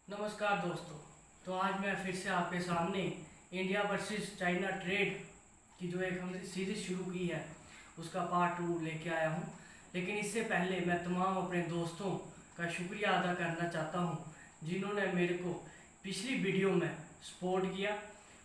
नमस्कार दोस्तों। तो आज मैं फिर से आपके सामने इंडिया वर्सेस चाइना ट्रेड की जो एक हमने सीरीज शुरू की है उसका पार्ट 2 लेके आया हूँ। लेकिन इससे पहले मैं तमाम अपने दोस्तों का शुक्रिया अदा करना चाहता हूँ जिन्होंने मेरे को पिछली वीडियो में सपोर्ट किया,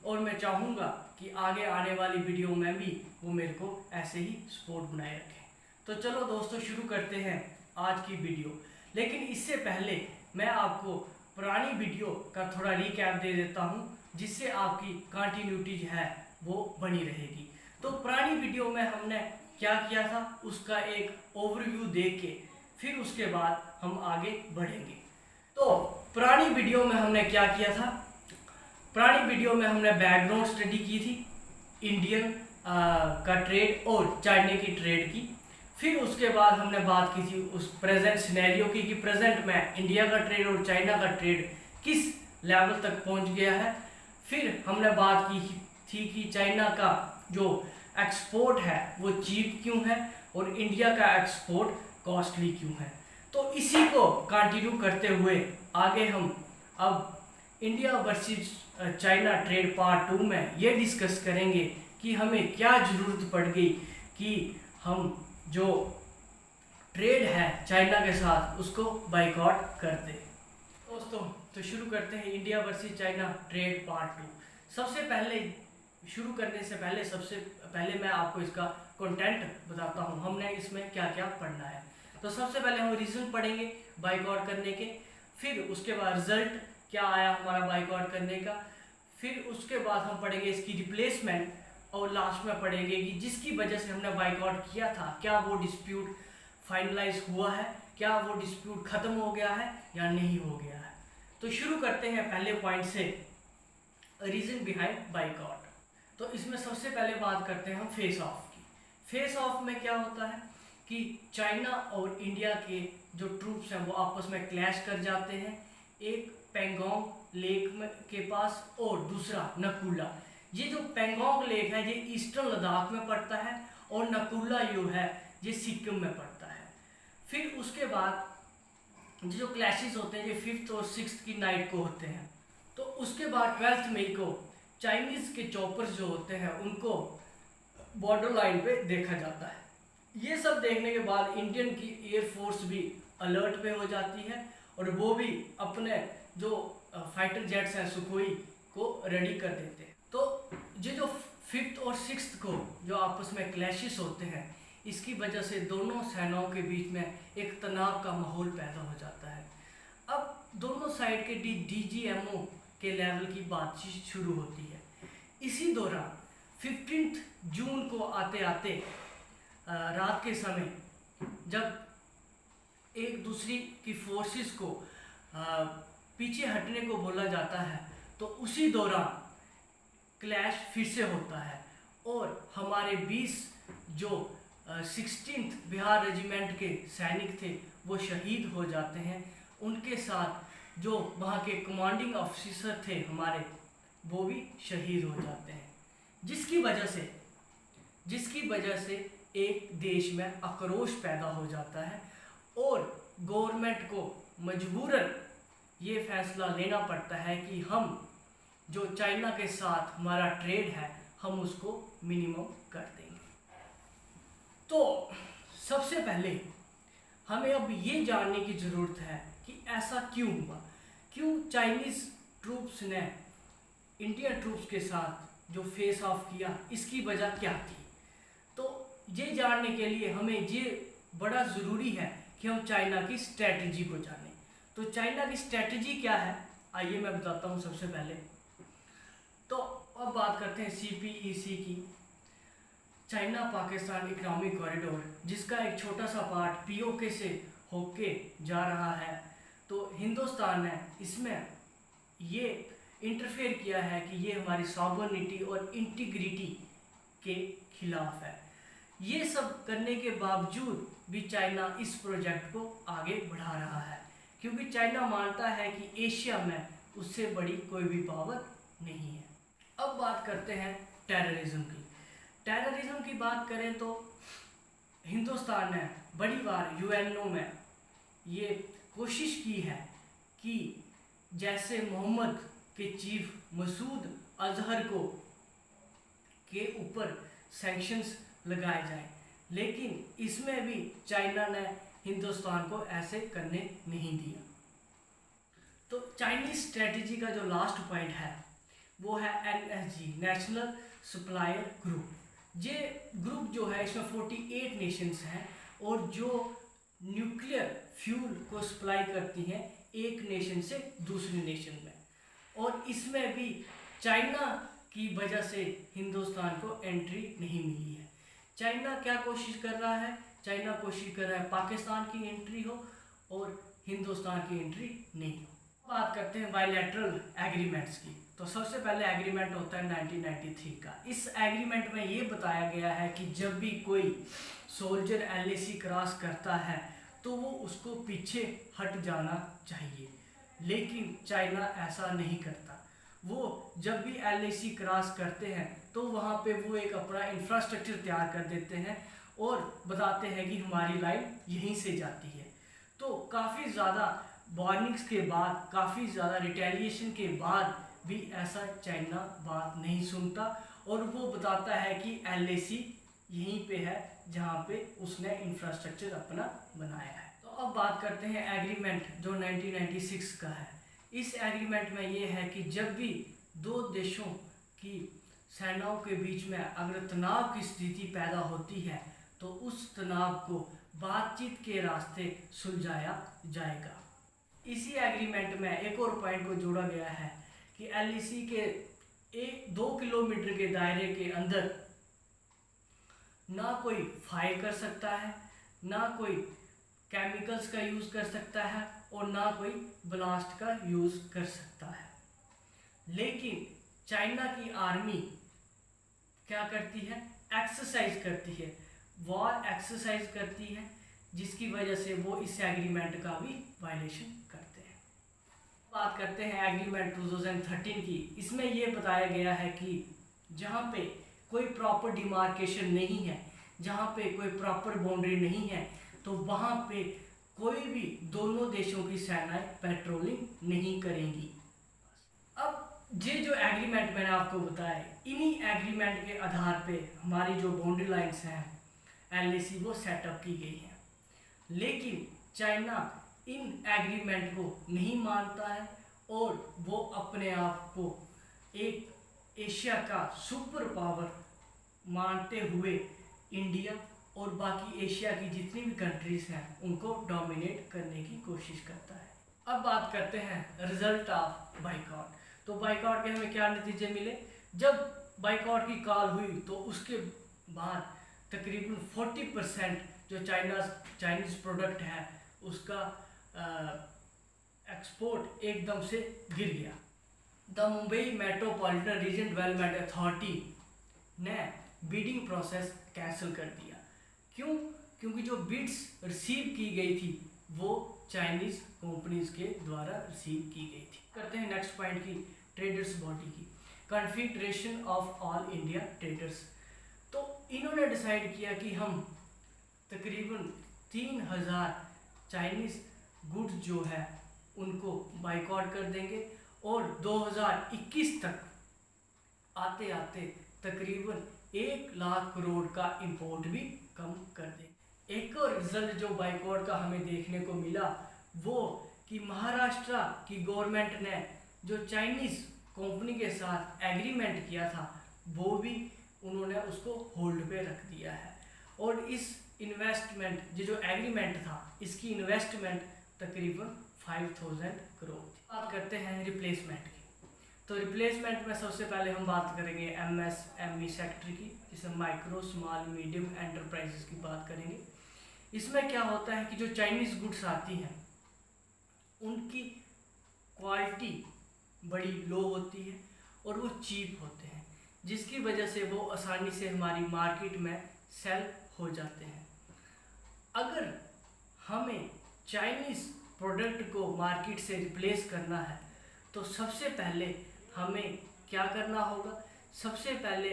और मैं चाहूँगा कि आगे आने वाली वीडियो में भी वो मेरे को ऐसे ही सपोर्ट बनाए रखें। तो चलो दोस्तों शुरू करते हैं आज की वीडियो। लेकिन इससे पहले मैं आपको पुरानी वीडियो का थोड़ा रिकैप दे देता हूं जिससे आपकी कंटिन्यूटी है वो बनी रहेगी। तो पुरानी वीडियो में हमने क्या किया था उसका एक ओवरव्यू देख के फिर उसके बाद हम आगे बढ़ेंगे। तो पुरानी वीडियो में हमने क्या किया था, पुरानी वीडियो में हमने बैकग्राउंड स्टडी की थी इंडियन का ट्रेड और चाइना की ट्रेड की। फिर उसके बाद हमने बात की थी उस प्रेजेंट सिनेरियो की कि प्रेजेंट में इंडिया का ट्रेड और चाइना का ट्रेड किस लेवल तक पहुंच गया है। फिर हमने बात की थी कि चाइना का जो एक्सपोर्ट है वो चीप क्यों है और इंडिया का एक्सपोर्ट कॉस्टली क्यों है। तो इसी को कंटिन्यू करते हुए आगे हम अब India versus China trade part 2 में ये डिस्कस करेंगे कि हमें क्या ज़रूरत पड़ गई कि हम जो ट्रेड है चाइना के साथ उसको बाइकआउट कर दे। दोस्तों तो शुरू करते हैं India versus China trade part 2। सबसे पहले शुरू करने से पहले सबसे पहले मैं आपको इसका कंटेंट बताता हूँ, हमने इसमें क्या क्या पढ़ना है। तो सबसे पहले हम रीजन पढ़ेंगे बाइकआउट करने के, फिर उसके बाद रिजल्ट क्या आया हमारा बाइकआउट करने का, फिर उसके बाद हम पढ़ेंगे इसकी रिप्लेसमेंट, और लास्ट में पढ़ेंगे कि जिसकी वजह से हमने बाइकआउट किया था क्या वो डिस्प्यूट फाइनलाइज हुआ है, क्या वो डिस्प्यूट खत्म हो गया है या नहीं हो गया है। तो शुरू करते हैं पहले पॉइंट से, रीजन बिहाइंड बाइकआउट। तो इसमें सबसे पहले बात करते हैं हम फेस ऑफ की। फेस ऑफ में क्या होता है कि चाइना और इंडिया के जो ट्रूप्स हैं वो आपस में क्लैश कर जाते हैं, एक पेंगोंग लेक में के पास और दूसरा नकुला। ये जो पेंगोंग लेक है ये ईस्टर्न लद्दाख में पड़ता है और नकुला यू है ये सिक्किम में पड़ता है। फिर उसके बाद जो क्लैशेस होते हैं ये 5th और 6th की नाइट को होते हैं। तो उसके बाद 12 मई को चाइनीज़ के चॉपर्स जो होते हैं उनको बॉर्डर लाइन पे देखा जाता है। ये सब देखने के बाद इंडियन की एयरफोर्स भी अलर्ट पे हो जाती है और वो भी अपने जो फाइटर जेट्स हैं सुखोई को रेडी कर देते हैं। तो ये जो 5th और 6th को जो आपस में क्लैशेस होते हैं इसकी वजह से दोनों सेनाओं के बीच में एक तनाव का माहौल पैदा हो जाता है। अब दोनों साइड के DGMO के लेवल की बातचीत शुरू होती है। इसी दौरान 15 जून को आते आते रात के समय जब एक दूसरी की फोर्सेस को पीछे हटने को बोला जाता है तो उसी दौरान क्लैश फिर से होता है और हमारे 20 जो 16th बिहार रेजिमेंट के सैनिक थे वो शहीद हो जाते हैं। उनके साथ जो वहाँ के कमांडिंग ऑफिसर थे हमारे वो भी शहीद हो जाते हैं, जिसकी वजह से एक देश में आक्रोश पैदा हो जाता है और गवर्नमेंट को मजबूरन ये फैसला लेना पड़ता है कि हम जो चाइना के साथ हमारा ट्रेड है हम उसको मिनिमम कर देंगे। तो सबसे पहले हमें अब ये जानने की ज़रूरत है कि ऐसा क्यों हुआ, क्यों चाइनीज़ ट्रूप्स ने इंडियन ट्रूप्स के साथ जो फेस ऑफ किया, इसकी वजह क्या थी। तो ये जानने के लिए हमें ये बड़ा ज़रूरी है कि हम चाइना की स्ट्रैटेजी को जानें। तो चाइना की स्ट्रैटेजी क्या है आइए मैं बताता हूँ। सबसे पहले तो अब बात करते हैं CPEC की, चाइना पाकिस्तान इकोनॉमिक कॉरिडोर, जिसका एक छोटा सा पार्ट POK से होके जा रहा है। तो हिंदुस्तान ने इसमें ये इंटरफेयर किया है कि ये हमारी सॉवरेनिटी और इंटीग्रिटी के खिलाफ है। ये सब करने के बावजूद भी चाइना इस प्रोजेक्ट को आगे बढ़ा रहा है क्योंकि चाइना मानता है कि एशिया में उससे बड़ी कोई भी पावर नहीं है। अब बात करते हैं टेररिज्म की। टेररिज्म की बात करें तो हिंदुस्तान ने बड़ी बार UNO में ये कोशिश की है कि जैसे मोहम्मद के चीफ मसूद अजहर को के ऊपर सैंक्शंस लगाए जाए, लेकिन इसमें भी चाइना ने हिंदुस्तान को ऐसे करने नहीं दिया। तो चाइनीज स्ट्रेटजी का जो लास्ट पॉइंट है वो है NSG, नेशनल सप्लायर ग्रुप। ये ग्रुप जो है इसमें 48 नेशंस हैं और जो न्यूक्लियर फ्यूल को सप्लाई करती हैं एक नेशन से दूसरी नेशन में, और इसमें भी चाइना की वजह से हिंदुस्तान को एंट्री नहीं मिली है। चाइना क्या कोशिश कर रहा है? चाइना कोशिश कर रहा है पाकिस्तान की एंट्री हो और हिंदुस्तान की एंट्री नहीं हो। बात करते हैं बायलैटरल एग्रीमेंट्स की। तो सबसे पहले एग्रीमेंट होता है 1993 का। इस एग्रीमेंट में ये बताया गया है कि जब भी कोई सोल्जर LAC क्रॉस करता है तो वो उसको पीछे हट जाना चाहिए, लेकिन चाइना ऐसा नहीं करता। वो जब भी LAC क्रॉस करते हैं तो वहाँ पे वो एक अपना इंफ्रास्ट्रक्चर तैयार कर देते हैं और बताते हैं कि हमारी लाइन यहीं से जाती है। तो काफ़ी ज़्यादा वार्निंग्स के बाद, काफ़ी ज़्यादा रिटेलिएशन के बाद भी ऐसा चाइना बात नहीं सुनता और वो बताता है कि LAC यहीं पे है जहाँ पे उसने इंफ्रास्ट्रक्चर अपना बनाया है। तो अब बात करते हैं एग्रीमेंट जो 1996 का है। इस एग्रीमेंट में ये है कि जब भी दो देशों की सेनाओं के बीच में अगर तनाव की स्थिति पैदा होती है तो उस तनाव को बातचीत के रास्ते सुलझाया जाएगा। इसी एग्रीमेंट में एक और पॉइंट को जोड़ा गया है कि LAC के 2 किलोमीटर के दायरे के अंदर ना कोई फायर कर सकता है, ना कोई केमिकल्स का यूज़ कर सकता है और ना कोई ब्लास्ट का यूज़ कर सकता है। लेकिन चाइना की आर्मी क्या करती है? एक्सरसाइज करती है, वॉर एक्सरसाइज करती है, जिसकी वजह से वो इस एग्रीमेंट का भी वायलेशन करते हैं। बात करते हैं एग्रीमेंट 2013 की। इसमें ये बताया गया है कि जहाँ पे कोई प्रॉपर डिमार्केशन नहीं है, जहाँ पे कोई प्रॉपर बाउंड्री नहीं है, तो वहाँ पे कोई भी दोनों देशों की सेनाएं पेट्रोलिंग नहीं करेंगी। अब ये जो एग्रीमेंट मैंने आपको बताया, इन्हीं एग्रीमेंट के आधार पे हमारी जो बाउंड्री लाइंस हैं LAC वो सेटअप की गई हैं, लेकिन चाइना इन एग्रीमेंट को नहीं मानता है और वो अपने आप को एक एशिया का सुपर पावर मानते हुए इंडिया और बाकी एशिया की जितनी भी कंट्रीज हैं उनको डोमिनेट करने की कोशिश करता है। अब बात करते हैं रिजल्ट ऑफ बाइकआउट। तो बाइकआउट के हमें क्या नतीजे मिले? जब बाइकआउट की कॉल हुई तो उसके बाद तकरीबन 40% जो चाइनीज़ प्रोडक्ट है उसका एक्सपोर्ट एकदम से गिर गया। The Mumbai metropolitan region development authority ने बिडिंग प्रोसेस कैंसिल कर दिया। क्यों? क्योंकि जो बिड्स रिसीव की गई थी वो चाइनीज़ कंपनीज के द्वारा रिसीव की गई थी। करते हैं नेक्स्ट पॉइंट की, ट्रेडर्स बॉडी की, confederation of all India traders. तो इन्होंने डिसाइड किया कि हम तकरीबन 3000 चाइनीज़ गुड्स जो है उनको बाइकआउट कर देंगे और 2021 तक आते आते तकरीबन 1 लाख करोड़ का इंपोर्ट भी कम कर देंगे। एक और रिजल्ट जो बाइकआउट का हमें देखने को मिला वो कि महाराष्ट्र की गवर्नमेंट ने जो चाइनीज़ कंपनी के साथ एग्रीमेंट किया था वो भी उन्होंने उसको होल्ड पे रख दिया है और इस इन्वेस्टमेंट जो एग्रीमेंट था इसकी इन्वेस्टमेंट तकरीबन 5000 करोड़ थी। बात करते हैं रिप्लेसमेंट की। तो रिप्लेसमेंट में सबसे पहले हम बात करेंगे MSME सेक्टर की, जिसमें माइक्रो स्मॉल मीडियम एंटरप्राइजेस की बात करेंगे। इसमें क्या होता है कि जो चाइनीज़ गुड्स आती हैं उनकी क्वालिटी बड़ी लो होती है और वो चीप होते हैं, जिसकी वजह से वो आसानी से हमारी मार्केट में सेल हो जाते हैं। अगर हमें चाइनीज़ प्रोडक्ट को मार्केट से रिप्लेस करना है तो सबसे पहले हमें क्या करना होगा? सबसे पहले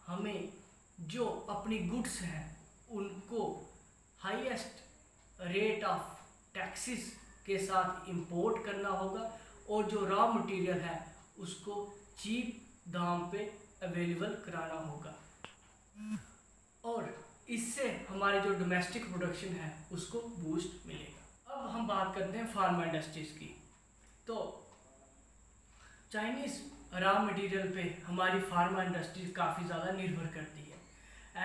हमें जो अपनी गुड्स हैं उनको हाईएस्ट रेट ऑफ टैक्सेस के साथ इंपोर्ट करना होगा और जो रॉ मटेरियल है उसको चीप दाम पे अवेलेबल कराना होगा, और इससे हमारे जो डोमेस्टिक प्रोडक्शन है उसको बूस्ट मिलेगा। अब हम बात करते हैं फार्मा इंडस्ट्रीज की। तो चाइनीज़ रॉ मटेरियल पे हमारी फार्मा इंडस्ट्री काफ़ी ज़्यादा निर्भर करती है।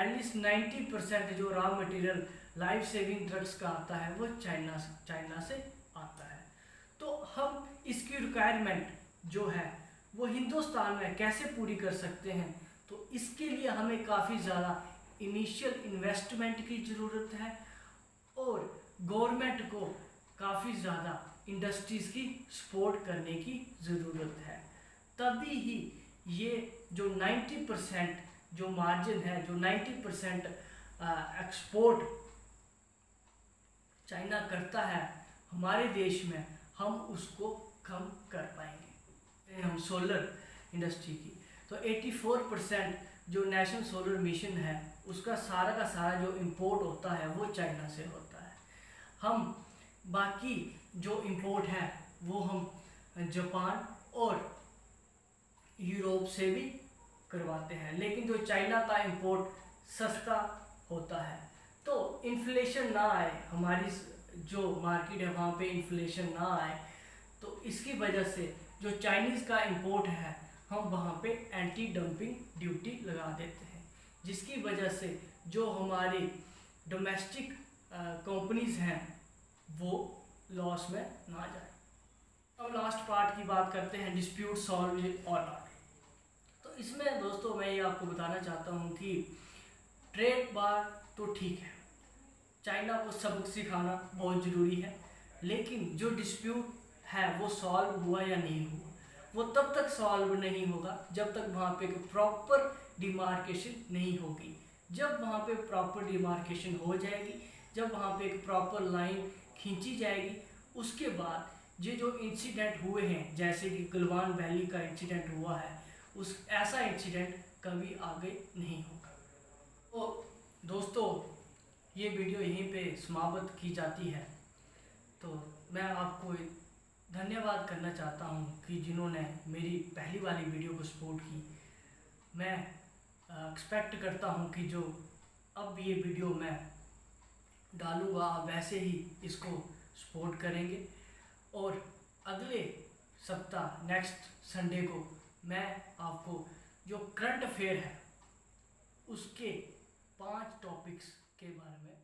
एटलीस्ट 90% जो raw material life saving drugs का आता है वो चाइना से आता है। तो हम इसकी रिक्वायरमेंट जो है वो हिंदुस्तान में कैसे पूरी कर सकते हैं, तो इसके लिए हमें काफ़ी ज़्यादा इनिशियल इन्वेस्टमेंट की ज़रूरत है और गवर्नमेंट को काफ़ी ज़्यादा इंडस्ट्रीज़ की सपोर्ट करने की ज़रूरत है। तभी ही ये जो 90% जो मार्जिन है, जो 90% एक्सपोर्ट चाइना करता है हमारे देश में, हम उसको कम कर पाएंगे। हम सोलर इंडस्ट्री की, तो 84% जो नेशनल सोलर मिशन है उसका सारा का सारा जो इंपोर्ट होता है वो चाइना से होता है। हम बाकी जो इंपोर्ट है वो हम जापान और यूरोप से भी करवाते हैं, लेकिन जो चाइना का इंपोर्ट सस्ता होता है। तो इन्फ्लेशन ना आए, हमारी जो मार्केट है वहाँ पे इन्फ्लेशन ना आए, तो इसकी वजह से जो चाइनीज़ का इंपोर्ट है हम वहाँ पे एंटी डंपिंग ड्यूटी लगा देते हैं, जिसकी वजह से जो हमारी डोमेस्टिक कंपनीज हैं वो लॉस में ना जाए। अब लास्ट पार्ट की बात करते हैं, डिस्प्यूट सॉल्व और नॉट। तो इसमें दोस्तों मैं ये आपको बताना चाहता हूँ कि ट्रेड वार तो ठीक है, चाइना को सबक सिखाना बहुत ज़रूरी है, लेकिन जो डिस्प्यूट है वो सॉल्व हुआ या नहीं हुआ, वो तब तक सॉल्व नहीं होगा जब तक वहाँ पे प्रॉपर डिमार्केशन नहीं होगी। जब वहाँ पे प्रॉपर डिमार्केशन हो जाएगी, जब वहाँ पे एक प्रॉपर लाइन खींची जाएगी, उसके बाद ये जो इंसिडेंट हुए हैं, जैसे कि गलवान वैली का इंसिडेंट हुआ है, उस ऐसा इंसिडेंट कभी आगे नहीं होगा। तो दोस्तों ये वीडियो यहीं पे समाप्त की जाती है। तो मैं आपको धन्यवाद करना चाहता हूँ कि जिन्होंने मेरी पहली वाली वीडियो को सपोर्ट की। मैं एक्सपेक्ट करता हूँ कि जो अब ये वीडियो मैं डालूँगा आप वैसे ही इसको सपोर्ट करेंगे, और अगले सप्ताह नेक्स्ट संडे को मैं आपको जो करंट अफेयर है उसके 5 टॉपिक्स के बारे में